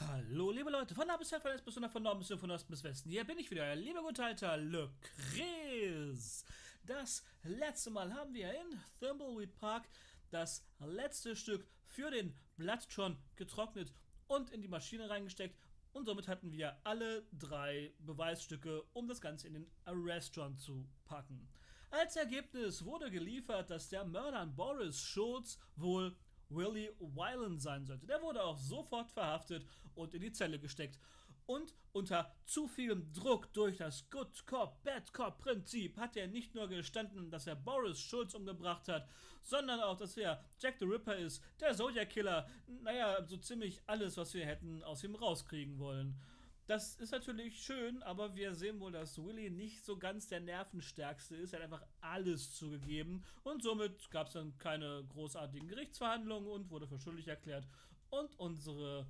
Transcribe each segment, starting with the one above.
Hallo liebe Leute, von A bis Z, von S bis Nord, von Norden bis Süden, von Osten bis Westen. Hier bin ich wieder, lieber guter alter LeKris. Das letzte Mal haben wir in Thimbleweed Park das letzte Stück für den Bloodtron getrocknet und in die Maschine reingesteckt. Und somit hatten wir alle 3 Beweisstücke, um das Ganze in den Restaurant zu packen. Als Ergebnis wurde geliefert, dass der Mörder an Boris Schulz wohl Willie Wyland sein sollte. Der wurde auch sofort verhaftet und in die Zelle gesteckt. Und unter zu vielem Druck durch das Good Cop, Bad Cop Prinzip hat er nicht nur gestanden, dass er Boris Schulz umgebracht hat, sondern auch, dass er Jack the Ripper ist, der Zodiac-Killer, naja, so ziemlich alles, was wir hätten aus ihm rauskriegen wollen. Das ist natürlich schön, aber wir sehen wohl, dass Willy nicht so ganz der nervenstärkste ist. Er hat einfach alles zugegeben und somit gab es dann keine großartigen Gerichtsverhandlungen und wurde für schuldig erklärt. Und unsere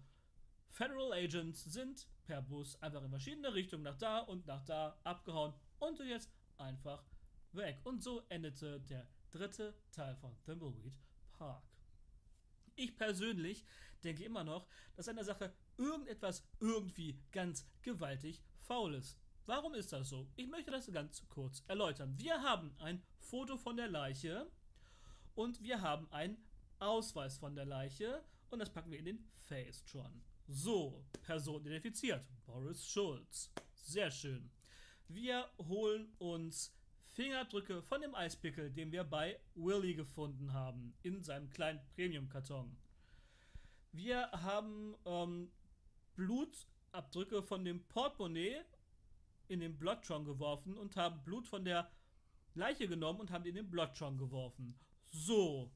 Federal Agents sind per Bus einfach in verschiedene Richtungen nach da und nach da abgehauen und sind jetzt einfach weg. Und so endete der 3. Teil von Thimbleweed Park. Ich persönlich denke immer noch, dass an der Sache irgendetwas irgendwie ganz gewaltig faul ist. Warum ist das so? Ich möchte das ganz kurz erläutern. Wir haben ein Foto von der Leiche und wir haben einen Ausweis von der Leiche und das packen wir in den Facetron. So, Person identifiziert. Boris Schulz. Sehr schön. Wir holen uns Fingerabdrücke von dem Eispickel, den wir bei Willy gefunden haben, in seinem kleinen Premium-Karton. Wir haben Blutabdrücke von dem Portemonnaie in den Bloodtron geworfen und haben Blut von der Leiche genommen und haben die in den Bloodtron geworfen. So.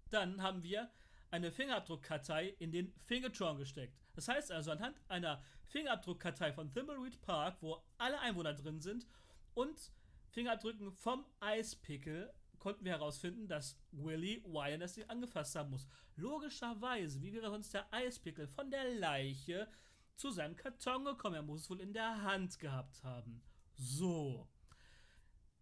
Dann haben wir eine Fingerabdruckkartei in den Fingertron gesteckt. Das heißt also, anhand einer Fingerabdruckkartei von Thimbleweed Park, wo alle Einwohner drin sind, und Fingerabdrücken vom Eispickel konnten wir herausfinden, dass Willie Wyland das Ding angefasst haben muss. Logischerweise, wie wäre sonst der Eispickel von der Leiche zu seinem Karton gekommen? Er muss es wohl in der Hand gehabt haben. So.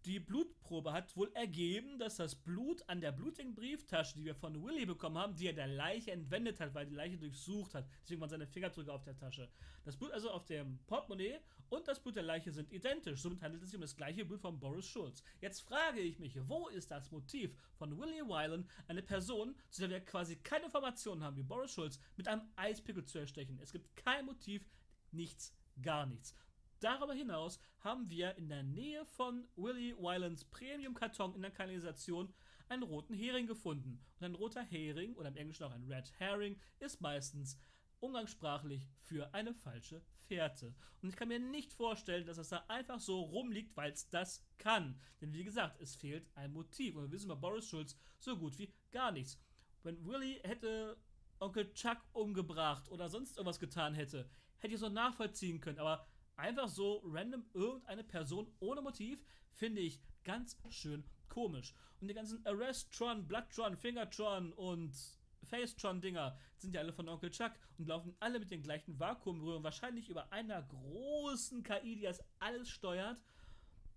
Die Blutprobe hat wohl ergeben, dass das Blut an der blutigen Brieftasche, die wir von Willy bekommen haben, die er der Leiche entwendet hat, weil die Leiche durchsucht hat. Deswegen waren seine Fingerabdrücke auf der Tasche. Das Blut also auf dem Portemonnaie und das Blut der Leiche sind identisch. Somit handelt es sich um das gleiche Blut von Boris Schulz. Jetzt frage ich mich, wo ist das Motiv von Willie Wyland, eine Person, zu der wir quasi keine Informationen haben, wie Boris Schulz, mit einem Eispickel zu erstechen? Es gibt kein Motiv, nichts, gar nichts. Darüber hinaus haben wir in der Nähe von Willie Wylands Premium-Karton in der Kanalisation einen roten Hering gefunden. Und ein roter Hering, oder im Englischen auch ein Red Herring, ist meistens umgangssprachlich für eine falsche Fährte. Und ich kann mir nicht vorstellen, dass das da einfach so rumliegt, weil es das kann. Denn wie gesagt, es fehlt ein Motiv. Und wir wissen bei Boris Schulz so gut wie gar nichts. Wenn Willy hätte Onkel Chuck umgebracht oder sonst irgendwas getan hätte, hätte ich es noch nachvollziehen können. Aber einfach so random irgendeine Person ohne Motiv finde ich ganz schön komisch. Und die ganzen Arrest-Tron, Blood-Tron, Finger-Tron und Face-Tron-Dinger sind ja alle von Onkel Chuck und laufen alle mit den gleichen Vakuumröhren, wahrscheinlich über einer großen KI, die das alles steuert.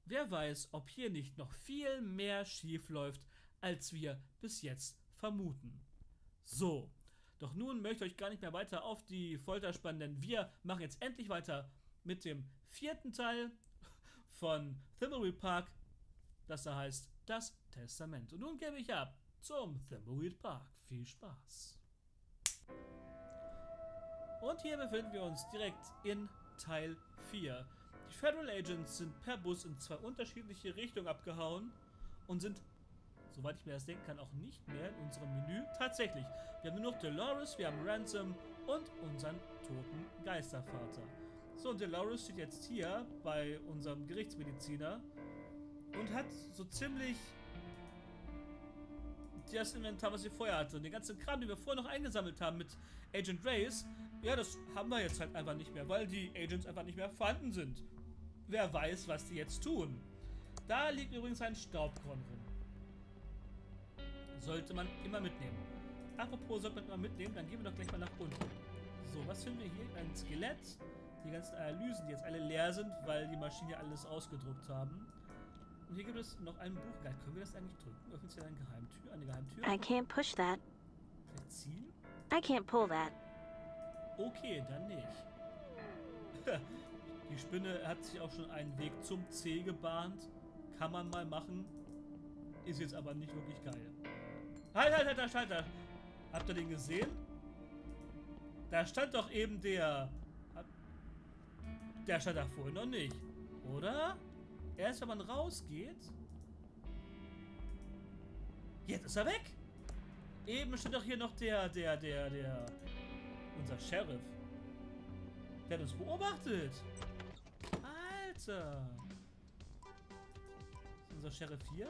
Wer weiß, ob hier nicht noch viel mehr schief läuft, als wir bis jetzt vermuten. So, doch nun möchte ich euch gar nicht mehr weiter auf die Folter spannen, denn wir machen jetzt endlich weiter mit dem 4. Teil von Thimbleweed Park, das da heißt Das Testament. Und nun gebe ich ab zum Thimbleweed Park. Viel Spaß. Und hier befinden wir uns direkt in Teil 4. Die Federal Agents sind per Bus in 2 unterschiedliche Richtungen abgehauen und sind, soweit ich mir das denken kann, auch nicht mehr in unserem Menü. Tatsächlich, wir haben nur noch Dolores, wir haben Ransom und unseren toten Geistervater. So, und Dolores steht jetzt hier bei unserem Gerichtsmediziner und hat so ziemlich das Inventar, was sie vorher hatte. Und den ganzen Kram, den wir vorher noch eingesammelt haben mit Agent Reyes, ja, das haben wir jetzt halt einfach nicht mehr, weil die Agents einfach nicht mehr vorhanden sind. Wer weiß, was die jetzt tun. Da liegt übrigens ein Staubkorn rum. Sollte man immer mitnehmen. Apropos, sollte man immer mitnehmen, dann gehen wir doch gleich mal nach unten. So, was finden wir hier? Ein Skelett. Die ganzen Analysen, die jetzt alle leer sind, weil die Maschinen ja alles ausgedruckt haben. Und hier gibt es noch ein Buchguide. Können wir das eigentlich drücken? Öffnet sich eine Geheimtür? I can't push that. Vielleicht ziehen? I can't pull that. Okay, dann nicht. Die Spinne hat sich auch schon einen Weg zum C gebahnt. Kann man mal machen. Ist jetzt aber nicht wirklich geil. Halt, da. Habt ihr den gesehen? Da stand doch eben der... Der stand da vorhin noch nicht. Oder? Erst wenn man rausgeht... Jetzt ist er weg. Eben steht doch hier noch der... Unser Sheriff. Der hat uns beobachtet. Alter. Ist unser Sheriff hier?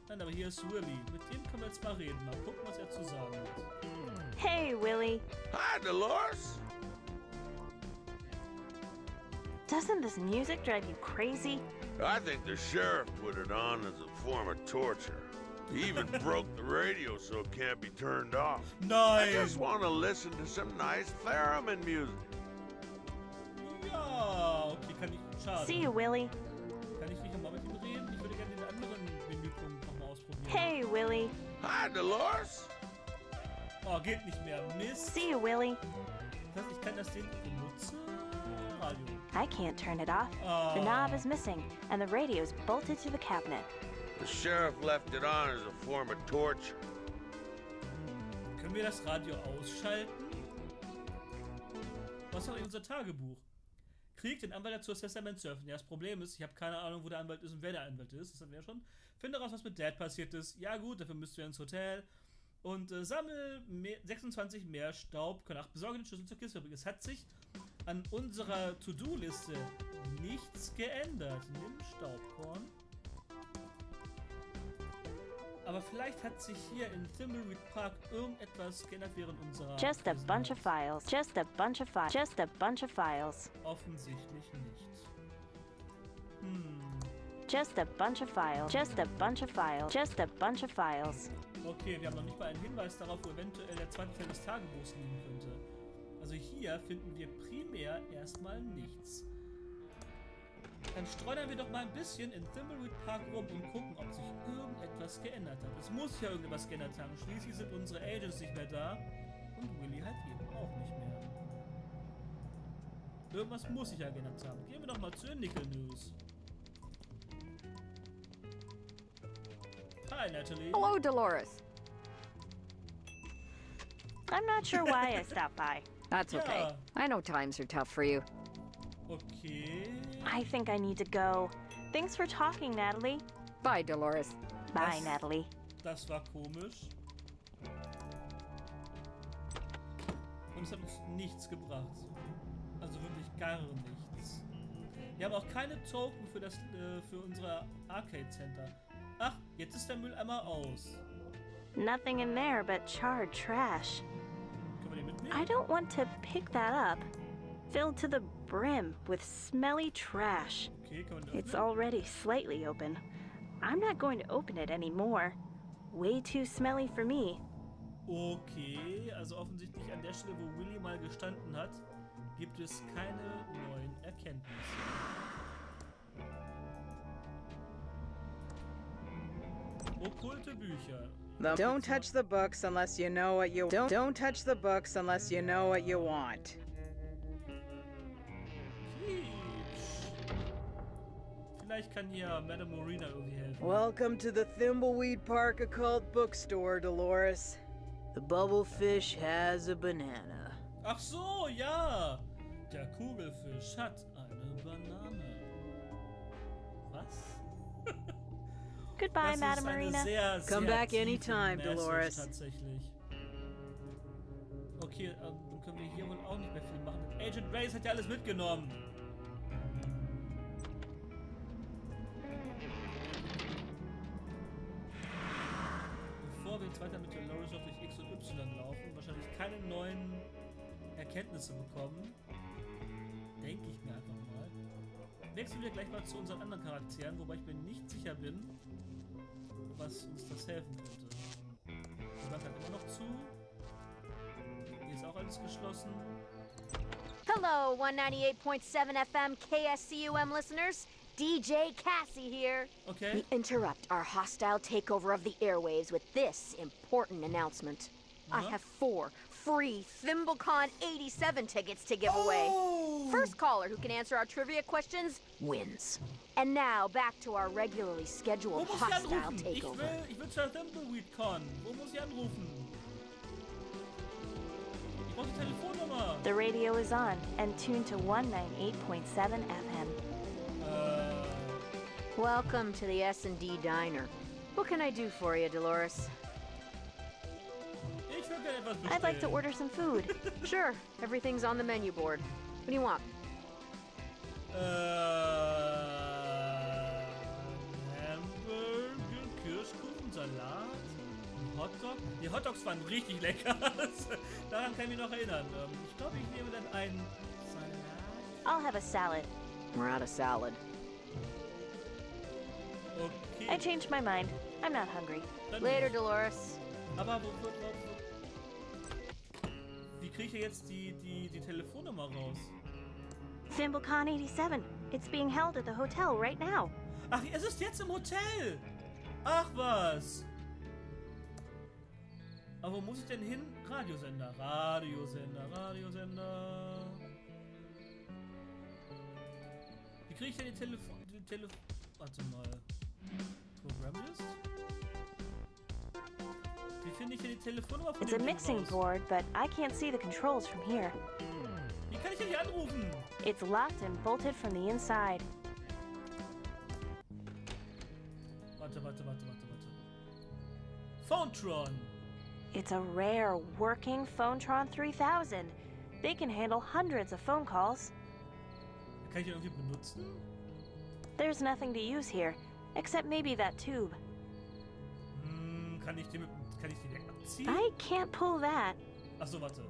Nein, aber hier ist Willy. Mit dem können wir jetzt mal reden. Mal gucken, was er zu sagen hat. Hey, Willie. Hi, Dolores. Doesn't this music drive you crazy? I think the sheriff put it on as a form of torture. He even broke the radio so it can't be turned off. I just want to listen to some nice theremin music. Ja, okay, kann ich... Schade. See you, Willie. Kann ich nicht nochmal mit ihm reden? Ich würde gerne den anderen Menüpunkt nochmal ausprobieren. Hey, Willie. Hi, Dolores. Oh, geht nicht mehr. Mist. See you, Willie. Das heißt, ich kann das Ding benutzen. Radio. I can't turn it off. The knob is missing, and the radio's bolted to the cabinet. The sheriff left it on as a form of torture. Können wir das Radio ausschalten? Was ist eigentlich unser Tagebuch? Krieg den Anwalt dazu, das Testament zu öffnen. Ja, das Problem ist, ich habe keine Ahnung, wo der Anwalt ist und wer der Anwalt ist. Das haben wir ja schon. Finde raus, was mit Dad passiert ist. Ja gut, dafür müsst ihr ins Hotel. Und sammel 26 mehr Staub. Besorge den Schlüssel zur Kissenfabrik. Es hat sich an unserer To-Do-Liste nichts geändert. Nimm Staubkorn. Aber vielleicht hat sich hier in Thimbleweed Park irgendetwas geändert während unserer... Just a bunch of files. Just a bunch of files. Just a bunch of files. Offensichtlich nicht. Just a bunch of files. Just a bunch of files. Just a bunch of files. Okay, wir haben noch nicht mal einen Hinweis darauf, wo eventuell der zweite Teil des Tagebuchs liegen könnte. Also hier finden wir primär erstmal nichts. Dann streunern wir doch mal ein bisschen in Thimbleweed Park rum und gucken, ob sich irgendetwas geändert hat. Es muss ja irgendetwas geändert haben. Schließlich sind unsere Agents nicht mehr da und Willy halt eben auch nicht mehr. Irgendwas muss sich ja geändert haben. Gehen wir doch mal zu den Nickel News. Hi, Natalie. Hello, Dolores. I'm not sure why I stopped by. That's okay. Yeah. I know times are tough for you. Okay. I think I need to go. Thanks for talking, Natalie. Bye, Dolores. Bye, Natalie. Das war komisch. Und es hat uns nichts gebracht. Also wirklich gar nichts. Wir haben auch keine Token für unser Arcade Center. Ach, jetzt ist der Mülleimer aus. Nothing in there but charred trash. Können wir den mitnehmen? I don't want to pick that up. Filled to the brim with smelly trash. Okay, können wir den It's öffnen? already slightly open. I'm not going to open it anymore. Way too smelly for me. Okay, also offensichtlich an der Stelle, wo Willy mal gestanden hat, gibt es keine neuen Erkenntnisse. Okkulte Bücher. Don't touch the books unless you know what you don't touch the books unless you know what you want. Vielleicht kann hier Madame Marina irgendwie helfen. Welcome to the Thimbleweed Park Occult Bookstore, Dolores. The bubblefish has a banana. Ach so, ja. Der Kugelfisch hat eine Banane. Was? Goodbye, Das Madame ist eine Marina. sehr, Come sehr back tiefe anytime, Message Dolores. Tatsächlich. Okay, dann können wir hier wohl auch nicht mehr viel machen. Agent Race hat ja alles mitgenommen. Bevor wir jetzt weiter mit Dolores noch durch X und Y laufen, wahrscheinlich keine neuen Erkenntnisse bekommen, denke ich mir einfach mal. Wechseln wir gleich mal zu unseren anderen Charakteren, wobei ich mir nicht sicher bin, was uns das helfen könnte. Die Bank hat immer noch zu. Hier ist auch alles geschlossen. Hello, 198.7 FM KSCUM listeners. DJ Cassie here. Okay. We interrupt our hostile takeover of the airwaves with this important announcement. I have 4 free ThimbleCon 87 tickets to give away. First caller who can answer our trivia questions wins. And now back to our regularly scheduled hostile takeover. Ich will zur Thimbleweed Con. Wo muss ich anrufen? Ich brauche die Telefonnummer. The radio is on and tuned to 198.7 FM. Welcome to the S&D Diner. What can I do for you, Dolores? Ich will gerne etwas bestellen. I'd like to order some food. Sure, everything's on the menu board. What do you want? Hamburger, Kirschkuchen, Salat, Hotdog. Die Hotdogs waren richtig lecker. Daran kann ich mich noch erinnern. Ich glaube, ich nehme dann einen Salat. I'll have a salad. We're out of salad. Okay. I changed my mind. I'm not hungry. Dann Later, nicht. Dolores. Aber wie kriege ich jetzt die Telefonnummer raus? ThimbleCon 87. It's being held at the hotel right now. Ach, es ist jetzt im Hotel. Ach was. Aber wo muss ich denn hin? Radiosender. Wie kriege ich denn die Telefon... Warte mal. Programmlist? Wie finde ich denn die Telefonnummer von It's a dem Ding mixing raus? board, but I can't see the controls from here. Wie kann ich denn hier anrufen? It's locked and bolted from the inside. Warte. Phonetron. It's a rare working Phonetron 3000. They can handle hundreds of phone calls. Kann ich den irgendwie benutzen? There's nothing to use here, except maybe that tube. Kann ich den abziehen? I can't pull that. Achso, warte.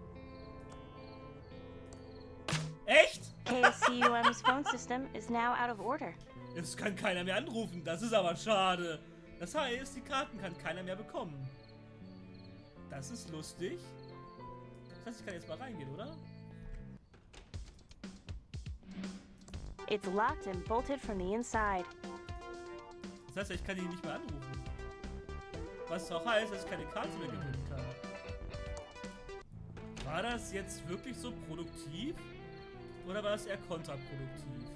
Echt? KSCUM's phone system is now out of order. Jetzt kann keiner mehr anrufen. Das ist aber schade. Das heißt, die Karten kann keiner mehr bekommen. Das ist lustig. Das heißt, ich kann jetzt mal reingehen, oder? It's locked and bolted from the inside. Das heißt, ich kann ihn nicht mehr anrufen. Was auch heißt, dass ich keine Karte mehr gewinnen kann. War das jetzt wirklich so produktiv? Oder war es eher kontraproduktiv?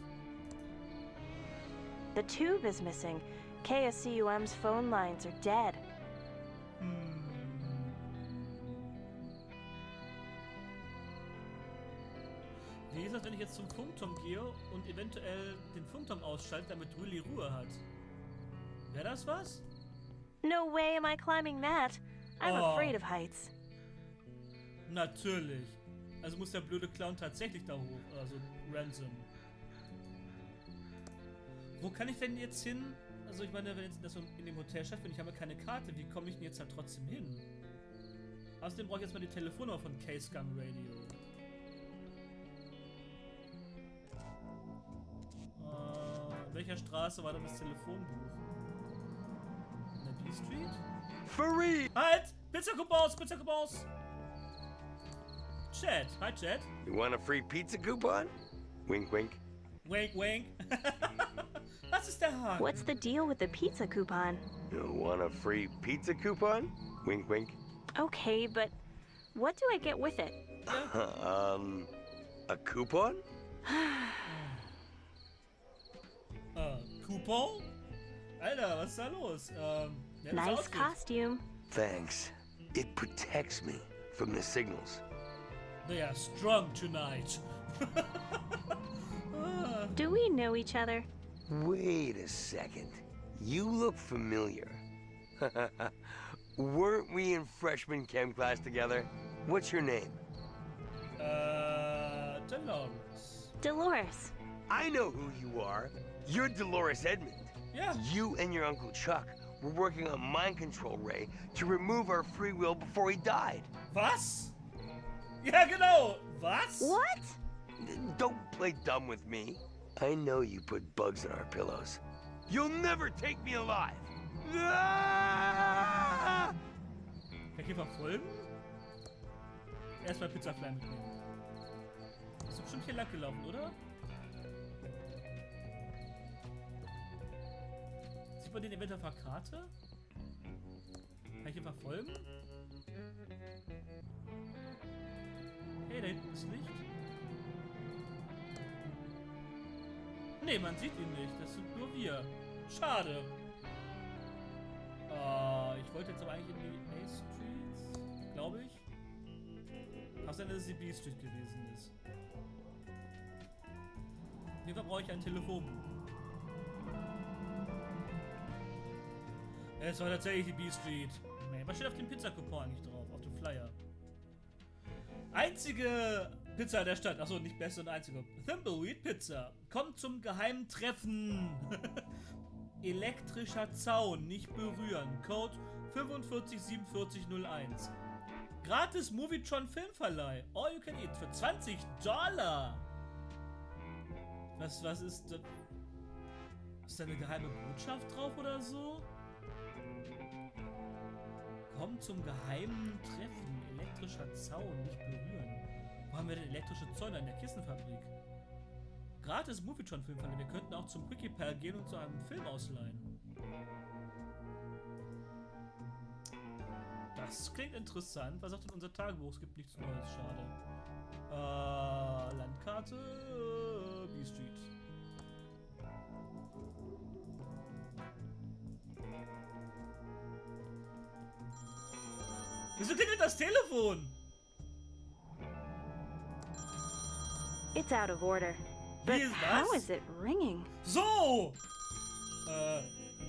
The tube is missing. KSCUM's phone lines are dead. Wie ist das, wenn ich jetzt zum Funkturm gehe und eventuell den Funkturm ausschalte, damit Willy Ruhe hat? Wäre das was? No way am I climbing that. I'm afraid of heights. Natürlich. Also muss der blöde Clown tatsächlich da hoch. Also Ransom. Wo kann ich denn jetzt hin? Also ich meine, wenn jetzt das in dem Hotel stattfindet, ich habe keine Karte, wie komme ich denn jetzt da trotzdem hin? Außerdem brauche ich jetzt mal die Telefonnummer von K-Scum Radio. In welcher Straße war denn das Telefonbuch? In der B-Street? Free! Halt! Pizza-Coupons! Chat. Hi, Chat. You want a free pizza coupon? Wink, wink. Wink. Was ist der Haken? What's the deal with the pizza coupon? You want a free pizza coupon? Wink, wink. Okay, but what do I get with it? A coupon? Coupon? Alter, was ist da los? Nice costume. Thanks. It protects me from the signals. They are strong tonight. Do we know each other? Wait a second. You look familiar. Weren't we in freshman chem class together? What's your name? Dolores. Dolores. I know who you are. You're Dolores Edmond. Yeah. You and your Uncle Chuck were working on mind control Ray to remove our free will before he died. Was? Ja, genau. Was? What? Don't play dumb with me. I know you put bugs in our pillows. You'll never take me alive. Ah! Kann ich hier verfolgen? Erstmal Pizzafly mitnehmen. Ist doch bestimmt hier lang gelaufen, oder? Sieht man den Event auf der Karte? Kann ich hier verfolgen? Hey, da hinten ist Licht. Nee, man sieht ihn nicht. Das sind nur wir. Schade. Ich wollte jetzt aber eigentlich in die A-Street, glaube ich. Kann sein, dass es die B-Street gewesen ist. Auf jeden Fall brauche ich ein Telefonbuch. Es war tatsächlich die B-Street. Nee, was steht auf dem Pizzacoupon eigentlich drauf? Auf dem Flyer. Einzige Pizza der Stadt. Achso, nicht beste und einzige. Thimbleweed Pizza. Kommt zum geheimen Treffen. Elektrischer Zaun. Nicht berühren. Code 454701. Gratis Movietron Filmverleih. All you can eat für $20. Was ist da? Ist da eine geheime Botschaft drauf oder so? Kommt zum geheimen Treffen. Elektrischer Zaun. Nicht berühren. Wo haben wir denn elektrische Zäune? In der Kissenfabrik. Gratis Movietron Filmverleih. Wir könnten auch zum Quickie-Pal gehen und zu einem Film ausleihen. Das klingt interessant. Was sagt denn unser Tagebuch? Es gibt nichts Neues. Schade. Landkarte. B-Street. Wieso klingelt das Telefon? It's out of order. But how is it ringing? So!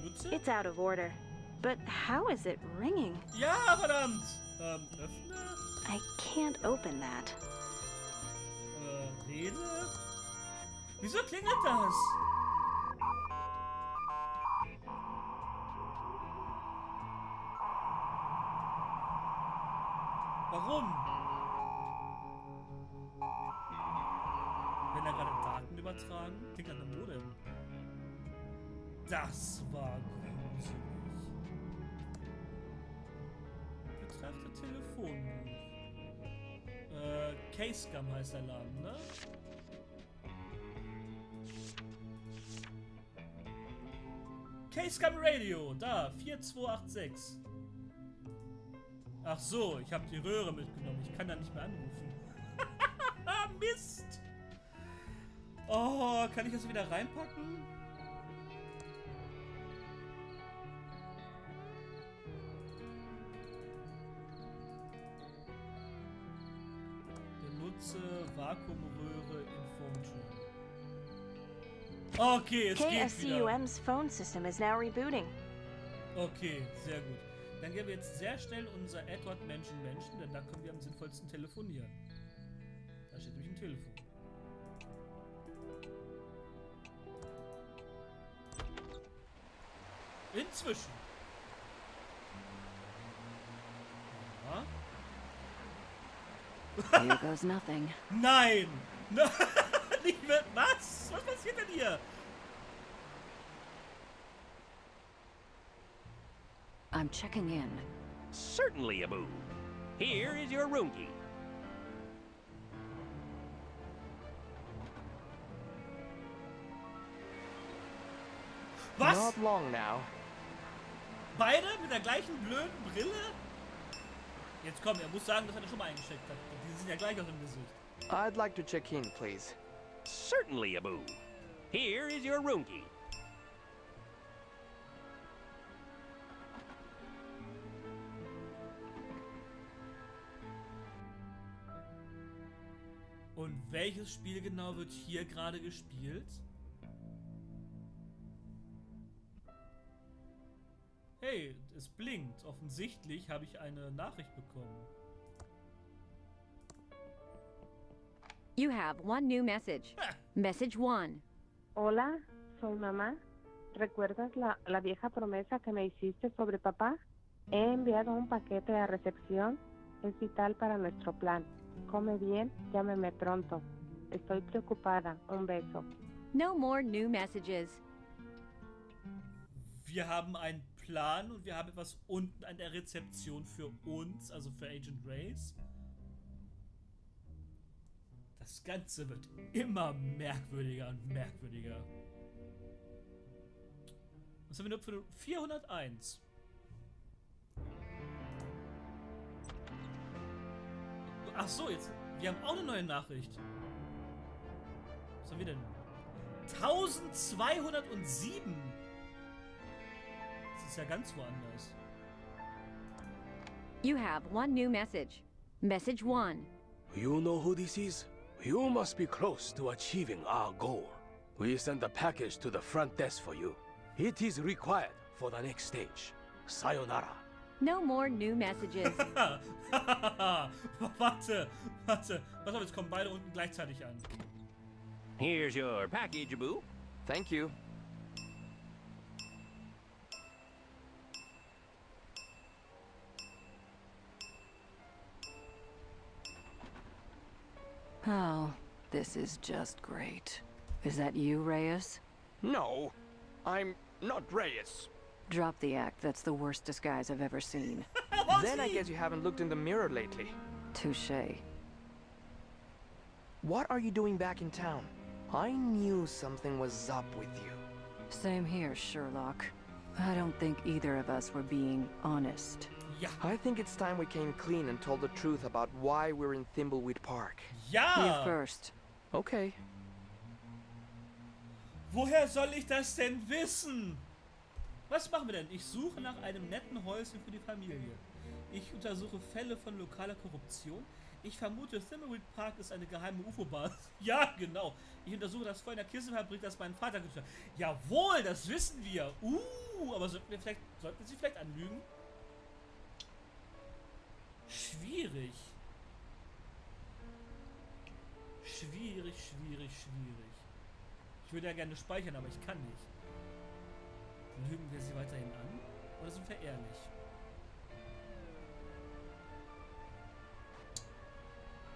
Nutze? It's out of order. But how is it ringing? Ja, verdammt! Öffne? I can't open that. Rede? Wieso klingelt das? Warum? Wenn er gerade Daten übertragen, klingt an dem Modem. Das war gruselig. Betrachte Telefonbuch. Case-Gum heißt der Laden, ne? Case-Gum Radio, da, 4286. Ach so, ich habe die Röhre mitgenommen. Ich kann da nicht mehr anrufen. Mist! Oh, kann ich das wieder reinpacken? Benutze Vakuumröhre in Phone. Okay, es geht wieder. KSCUM's phone system is now rebooting. Okay, sehr gut. Dann gehen wir jetzt sehr schnell unser Edward Menschen, denn da können wir am sinnvollsten telefonieren. Da steht nämlich ein Telefon. Inzwischen. Ja. Here goes nothing. Nein! No, nicht mehr. Was? Was passiert denn hier? I'm checking in. Certainly, Abu. Here is your room key. Was? Not long now. Beide mit der gleichen blöden Brille? Jetzt komm, er muss sagen, dass er das schon mal eingesteckt hat. Die sind ja gleich aus dem Gesicht. I'd like to check in, please. Certainly, Abu. Here is your room key. Und welches Spiel genau wird hier gerade gespielt? Hey, es blinkt. Offensichtlich habe ich eine Nachricht bekommen. You have one new message. Message 1. Hola, soy mamá. ¿Recuerdas la vieja promesa que me hiciste sobre papá? He enviado un paquete a recepción. Es vital para nuestro plan. Come bien, llámeme pronto. Estoy preocupada. Un beso. No more new messages. Wir haben einen Plan und wir haben etwas unten an der Rezeption für uns, also für Agent Race. Das Ganze wird immer merkwürdiger und merkwürdiger. Was haben wir nur für 401? Ach so, jetzt. Wir haben auch eine neue Nachricht. Was haben wir denn? 1207. Das ist ja ganz woanders. You have one new message. Message 1. You know who this is? You must be close to achieving our goal. We send a package to the front desk for you. It is required for the next stage. Sayonara. No more new messages. Warte. Pass auf, jetzt kommen beide unten gleichzeitig an. Here's your package, Boo. Thank you. Oh, this is just great. Is that you, Reyes? No, I'm not Reyes. Drop the act. That's the worst disguise I've ever seen. Then I guess you haven't looked in the mirror lately. Touché. What are you doing back in town? I knew something was up with you. Same here, Sherlock. I don't think either of us were being honest. Ja. I think it's time we came clean and told the truth about why we're in Thimbleweed Park. Ja! You first. Okay. Woher soll ich das denn wissen? Was machen wir denn? Ich suche nach einem netten Häuschen für die Familie. Ich untersuche Fälle von lokaler Korruption. Ich vermute, Thimbleweed Park ist eine geheime UFO-Basis. Ja, genau. Ich untersuche das Feuer in der Kissenfabrik, das meinen Vater getötet hat. Jawohl, das wissen wir. Aber sollten wir sie vielleicht anlügen? Schwierig. Schwierig. Ich würde ja gerne speichern, aber ich kann nicht. Lügen wir sie weiterhin an? Oder sind wir ehrlich?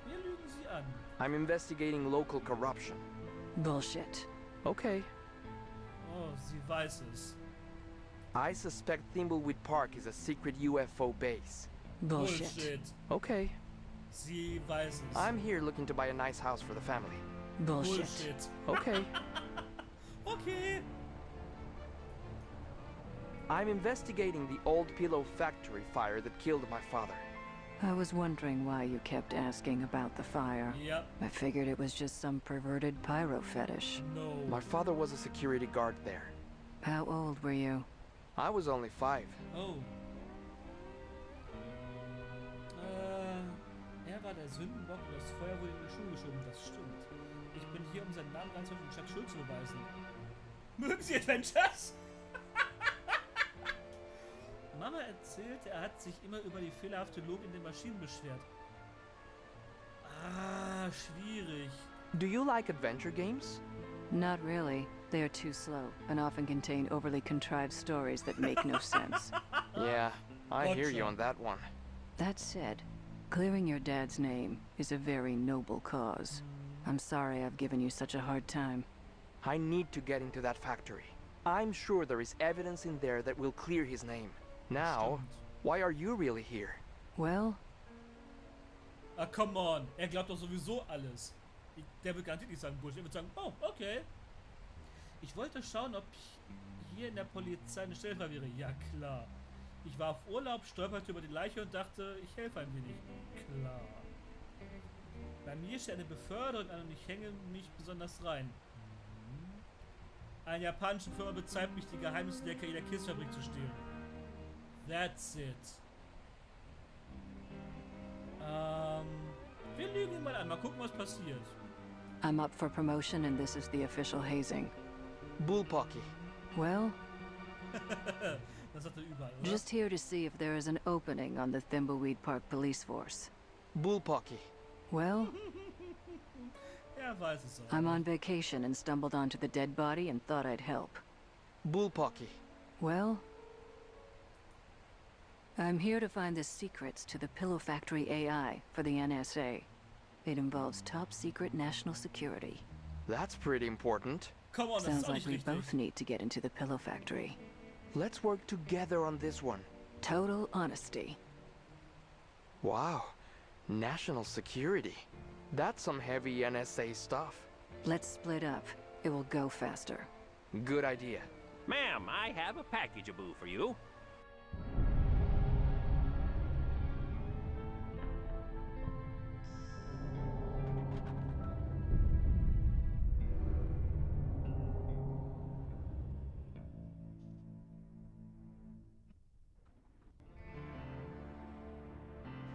Wir lügen sie an. I'm investigating local corruption. Bullshit. Okay. Oh, sie weiß es. I suspect Thimbleweed Park is a secret UFO base. Bullshit. Okay. Sie weiß es. I'm here looking to buy a nice house for the family. Bullshit. Okay. Okay. I'm investigating the old pillow factory fire that killed my father. I was wondering why you kept asking about the fire. Yep. I figured it was just some perverted pyro fetish. No. My father was a security guard there. How old were you? I was only 5. Oh. Er war der Sündenbock und das Feuer wurde in die Schuhe geschoben. Das stimmt. Ich bin hier, um seinen Namen ganz und Chuck Schuld zu beweisen. Mögen Sie Adventures? Mama erzählte, er hat sich immer über die fehlerhafte Logik in den Maschinen beschwert. Ah, schwierig. Do you like adventure games? Not really. They are too slow and often contain overly contrived stories that make no sense. Yeah, I hear you Gotcha. on that one. That said, clearing your dad's name is a very noble cause. I'm sorry I've given you such a hard time. I need to get into that factory. I'm sure there is evidence in there that will clear his name. Now, why are you really here? Well, Ah, come on. Er glaubt doch sowieso alles. Der wird garantiert nicht sagen Bullshit. Er wird sagen, oh, okay. Ich wollte schauen, ob hier in der Polizei eine Stelle frei wäre. Ja, klar. Ich war auf Urlaub, stolperte über die Leiche und dachte, ich helfe ein wenig. Klar. Bei mir steht eine Beförderung an und ich hänge mich besonders rein. Eine japanische Firma bezahlt mich, die Geheimnisse der KI der Kissenfabrik zu stehlen. That's it. Wir lügen ihn mal an. Mal gucken, was passiert. I'm up for promotion and this is the official hazing. Bullpucky. Well, Das sagt er überall, oder? just here to see if there is an opening on the Thimbleweed Park police force. Bullpucky. Well, Er weiß es auch. I'm on vacation and stumbled onto the dead body and thought I'd help. Bullpucky. Well, I'm here to find the secrets to the Pillow Factory AI for the NSA. It involves top secret national security. That's pretty important. Come on, das ist Sounds auch like nicht we richtig. both need to get into the Pillow Factory. Let's work together on this one. Total honesty. Wow. National security. That's some heavy NSA stuff. Let's split up. It will go faster. Good idea. Ma'am, I have a package of boo for you.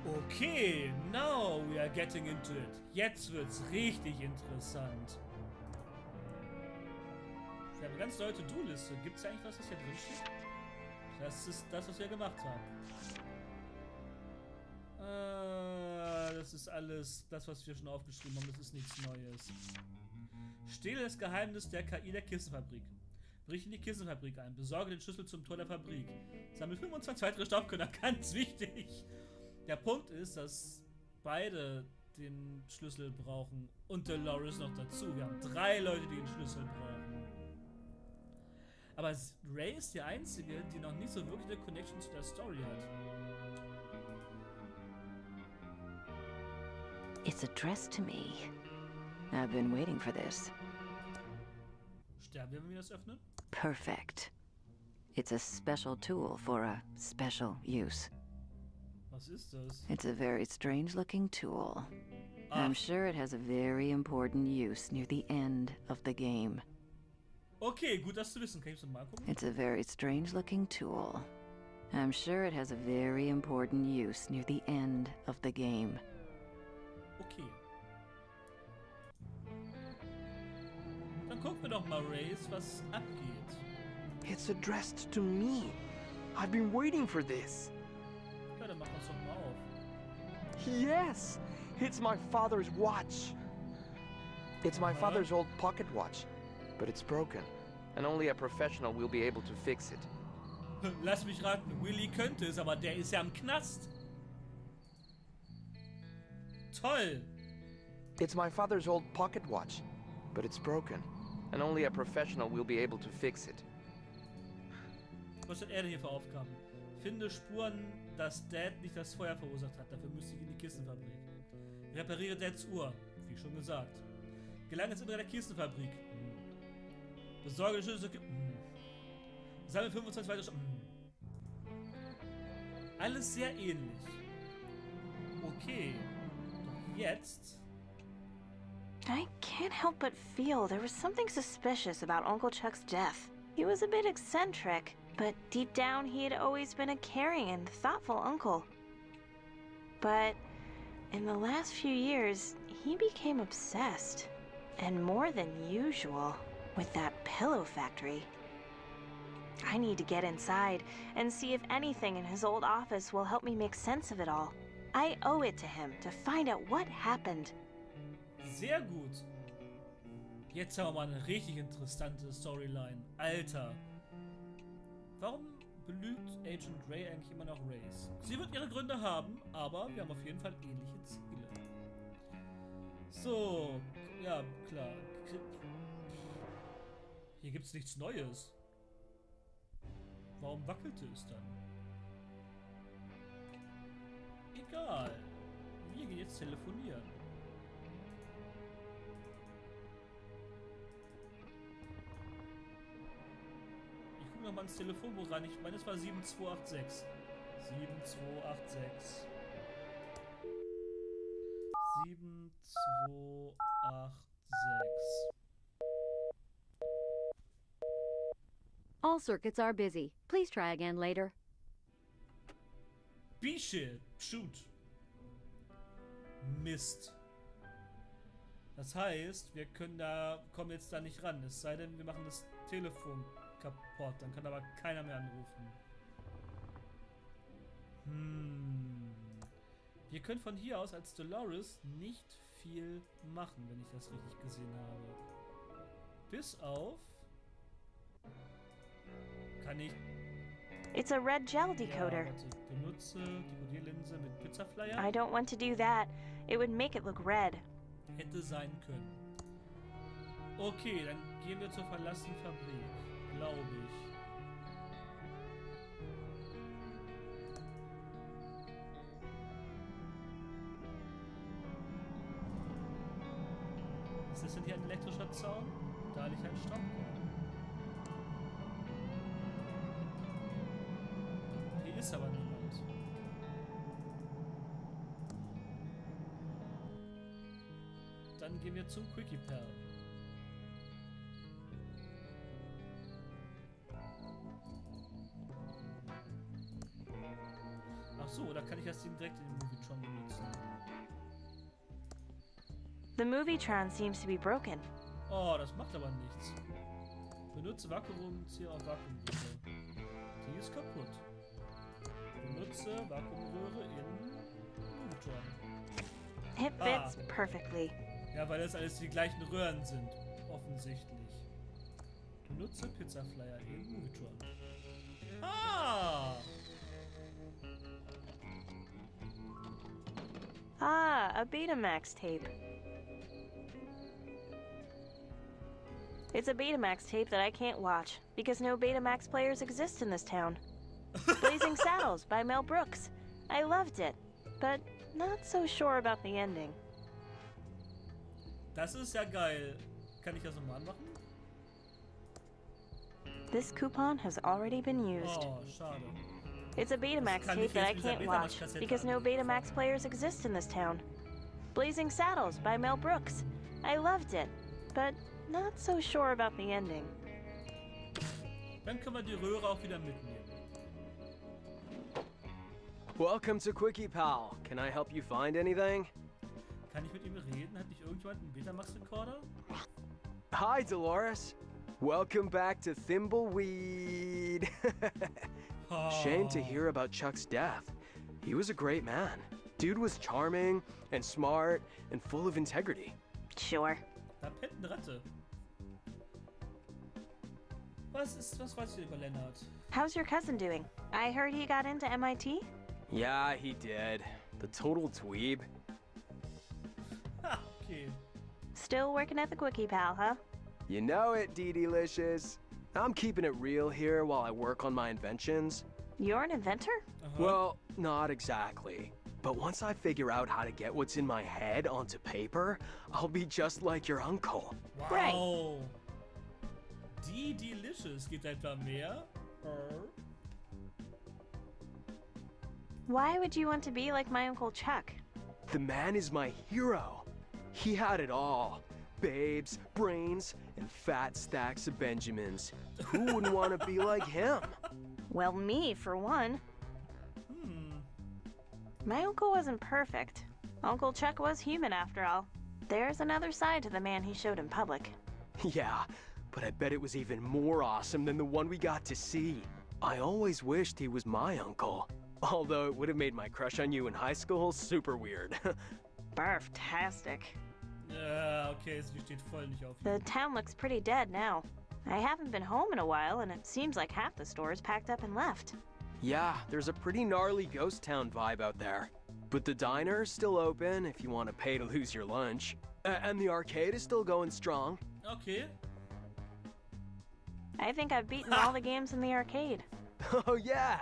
Okay, now we are getting into it. Jetzt wird's richtig interessant. Wir haben eine ganz neue To-Do-Liste. Gibt es eigentlich was, was hier drin steht? Das ist das, was wir gemacht haben. Das ist alles das, was wir schon aufgeschrieben haben. Das ist nichts Neues. Stehle das Geheimnis der KI der Kissenfabrik. Brich in die Kissenfabrik ein. Besorge den Schlüssel zum Tor der Fabrik. Sammle 25 weitere Staubkörner. Ganz wichtig. Der Punkt ist, dass beide den Schlüssel brauchen. Und LeKris noch dazu. Wir haben 3 Leute, die den Schlüssel brauchen. Aber Ray ist die einzige, die noch nicht so wirklich eine Connection zu der Story hat. It's addressed to me. I've been waiting for this. Sterben wir, wenn wir das öffnen? Perfect. It's a special tool for a special use. Was ist das? It's a very strange-looking tool. I'm sure it has a very important use near the end of the game. Okay, gut, das zu wissen. Kann ich es mal gucken? It's a very strange-looking tool. I'm sure it has a very important use near the end of the game. Okay. Dann gucken wir doch mal, Race, was abgeht. It's addressed to me. I've been waiting for this. Ja, dann machen wir es doch mal auf. Yes! It's my father's watch. It's my father's old pocket watch, but it's broken, and only a professional will be able to fix it. Lass mich raten, Willy könnte es, aber der ist ja im Knast. Toll! It's my father's old pocket watch, but it's broken, and only a professional will be able to fix it. Was hat er denn hier für Aufgaben? Finde Spuren, dass Dad nicht das Feuer verursacht hat. Dafür müsste ich in die Kissenfabrik. Repariere Dads Uhr, wie schon gesagt. Gelange ins Innere der Kissenfabrik. Besorge den Schlüssel. Sammle 25 weitere Alles sehr ähnlich. Okay. Doch jetzt. I can't help but feel there was something suspicious about Uncle Chuck's death. He was a bit eccentric, but deep down he had always been a caring and thoughtful uncle. But in the last few years, he became obsessed, and more than usual, with that pillow factory. I need to get inside and see if anything in his old office will help me make sense of it all. I owe it to him to find out what happened. Sehr gut. Jetzt haben wir mal eine richtig interessante Storyline. Alter. Warum belügt Agent Ray eigentlich immer noch Race? Sie wird ihre Gründe haben, aber wir haben auf jeden Fall ähnliche Ziele. So, ja, klar. Hier gibt's nichts Neues. Warum wackelte es dann? Egal. Wir gehen jetzt telefonieren. Ich gucke nochmal ins Telefonbuch rein. Ich meine, es war 7286. 7286. 7286. All circuits are busy. Please try again later. Bische, shoot. Mist. Das heißt, wir kommen jetzt da nicht ran. Es sei denn, wir machen das Telefon kaputt. Dann kann aber keiner mehr anrufen. Wir können von hier aus als LeKris nicht viel machen, wenn ich das richtig gesehen habe. Bis auf... Kann ich... It's a red gel decoder. Ja, warte. Benutze Dekodierlinse mit Pizzaflyer. I don't want to do that. It would make it look red. Hätte sein können. Okay, dann gehen wir zur verlassenen Fabrik. Glaube ich. Ist das denn hier ein elektrischer Zaun? Da liegt ein Staubkorn. Hier ist aber niemand. Dann gehen wir zum Quickie Pal. Ach so, oder kann ich das Ding direkt in den Movietron benutzen? The Movietron seems to be broken. Oh, das macht aber nichts. Benutze Vakuum, ziehe auf Vakuumröhre. Die ist kaputt. Benutze Vakuumröhre in Movietron. It fits perfectly. Ja, weil das alles die gleichen Röhren sind. Offensichtlich. Benutze Pizzaflyer in Movietron. Ah! A Betamax tape. It's a Betamax tape that I can't watch because no Betamax players exist in this town. Blazing Saddles by Mel Brooks. I loved it, but not so sure about the ending. Das ist ja geil. Kann ich das nochmal anmachen? This coupon has already been used. Oh, schade. It's a Betamax tape that I can't watch because no Betamax players exist in this town. Blazing Saddles by Mel Brooks. I loved it, but not so sure about the ending. Dann können wir die Röhre auch wieder mitnehmen. Welcome to Quickie Pal. Can I help you find anything? Kann ich mit ihm reden? Hat nicht irgendjemand einen Betamax-Rekorder? Hi, Dolores. Welcome back to Thimbleweed. Shame to hear about Chuck's death. He was a great man. Dude was charming and smart and full of integrity. Sure. Da pennt eine Ratte. Was weißt du über Leonard? How's your cousin doing? I heard he got into MIT? Yeah, he did. The total dweeb. Ha, okay. Still working at the Quickie Pal, huh? You know it, Dee-Delicious. I'm keeping it real here while I work on my inventions. You're an inventor? Well, not exactly. But once I figure out how to get what's in my head onto paper, I'll be just like your uncle. Wow. Right. Dee-Delicious, gibt etwa mehr? Why would you want to be like my Uncle Chuck? The man is my hero. He had it all. Babes, brains, and fat stacks of Benjamins. Who wouldn't want to be like him? Well, me, for one. My uncle wasn't perfect. Uncle Chuck was human, after all. There's another side to the man he showed in public. Yeah, but I bet it was even more awesome than the one we got to see. I always wished he was my uncle. Although it would have made my crush on you in high school super weird. Barf-tastic. Okay, sie steht voll nicht auf. The town looks pretty dead now. I haven't been home in a while, and it seems like half the stores packed up and left. Yeah, there's a pretty gnarly ghost town vibe out there. But the diner's still open if you want to pay to lose your lunch. And the arcade is still going strong. Okay. I think I've beaten all the games in the arcade. Oh yeah,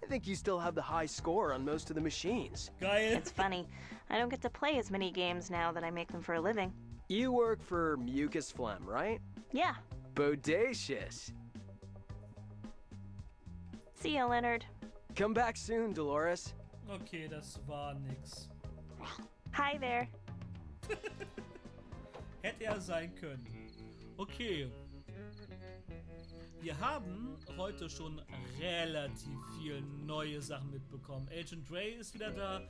I think you still have the high score on most of the machines. Geil. It's funny, I don't get to play as many games now that I make them for a living. You work for Mucus Phlegm, right? Yeah. Bodacious. See ya, Leonard. Come back soon, Dolores. Okay, das war nix. Hi there. Hätte er sein können. Okay. Wir haben heute schon relativ viel neue Sachen mitbekommen. Agent Ray ist wieder da.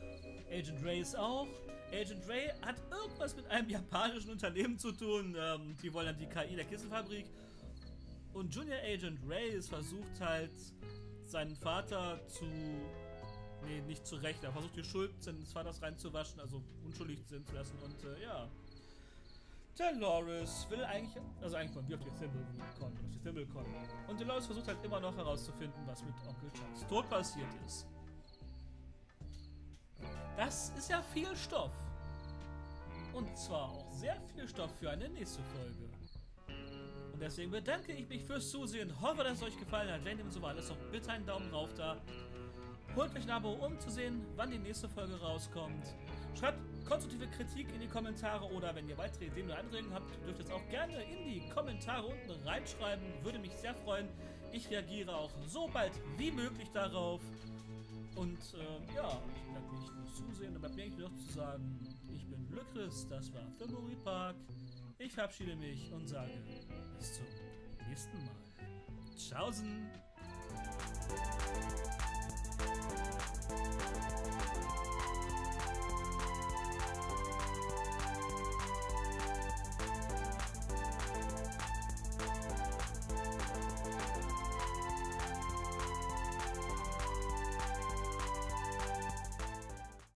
Agent Ray ist auch. Agent Ray hat irgendwas mit einem japanischen Unternehmen zu tun. Die wollen dann die KI der Kissenfabrik. Und Junior Agent Ray versucht halt, seinen Vater zu... Nee, nicht zu rächen. Er versucht die Schuld seines Vaters reinzuwaschen, also unschuldig sein zu lassen. Und ja... Dolores will eigentlich... Also eigentlich wollen wir auf die Thimble kommen. Und Dolores versucht halt immer noch herauszufinden, was mit Onkel Chucks Tod passiert ist. Das ist ja viel Stoff. Und zwar auch sehr viel Stoff für eine nächste Folge. Und deswegen bedanke ich mich fürs Zusehen. Hoffe, dass es euch gefallen hat. Wenn dem so war, lasst doch bitte einen Daumen rauf da. Holt euch ein Abo, um zu sehen, wann die nächste Folge rauskommt. Schreibt konstruktive Kritik in die Kommentare oder wenn ihr weitere Ideen oder Anregungen habt, dürft ihr es auch gerne in die Kommentare unten reinschreiben. Würde mich sehr freuen. Ich reagiere auch so bald wie möglich darauf. Und ja, ich bedanke mich fürs Zusehen. Und bleibt mir eigentlich noch zu sagen, ich bin LeKris, das war Thimbleweed Park. Ich verabschiede mich und sage bis zum nächsten Mal. Tschaußen!